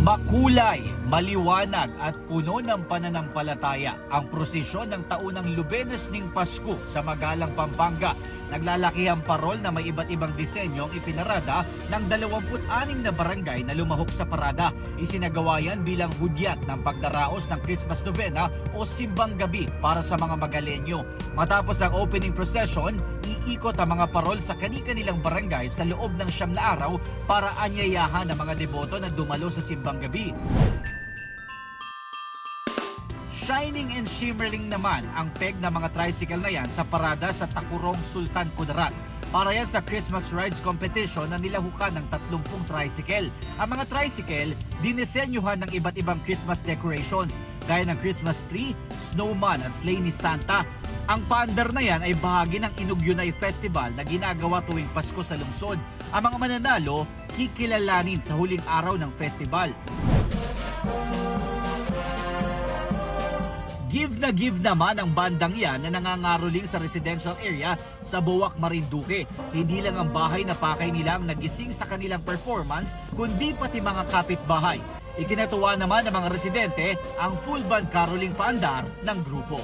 Makulay, maliwanag at puno ng pananampalataya ang prosesyon ng taunang Lubenes ning Pasko sa Magalang, Pampanga. Naglalaki ang parol na may iba't ibang disenyo ang ipinarada ng 26 na barangay na lumahok sa parada. Isinagawa yan bilang hudyat ng pagdaraos ng Christmas Novena o Simbang Gabi para sa mga Magalenyo. Matapos ang opening procession, iikot ang mga parol sa kani-kanilang barangay sa loob ng 9 na araw para anyayahan ang mga deboto na dumalo sa Simbang Gabi. Shining and shimmering naman ang peg ng mga tricycle na yan sa parada sa Takurong, Sultan Kudarat. Para yan sa Christmas Rides Competition na nilahukan ng 30 tricycle. Ang mga tricycle, dinisenyuhan ng iba't ibang Christmas decorations gaya ng Christmas tree, snowman at sleigh ni Santa. Ang paandar na yan ay bahagi ng Inugyunay Festival na ginagawa tuwing Pasko sa lungsod. Ang mga mananalo, kikilalanin sa huling araw ng festival. Give na give naman ang bandang yan na nangangaroling sa residential area sa Buwak, Marinduque. Hindi lang ang bahay na pakay nila ang nagising sa kanilang performance, kundi pati mga kapitbahay. Ikinatuwa naman ng mga residente ang full band caroling paandar ng grupo.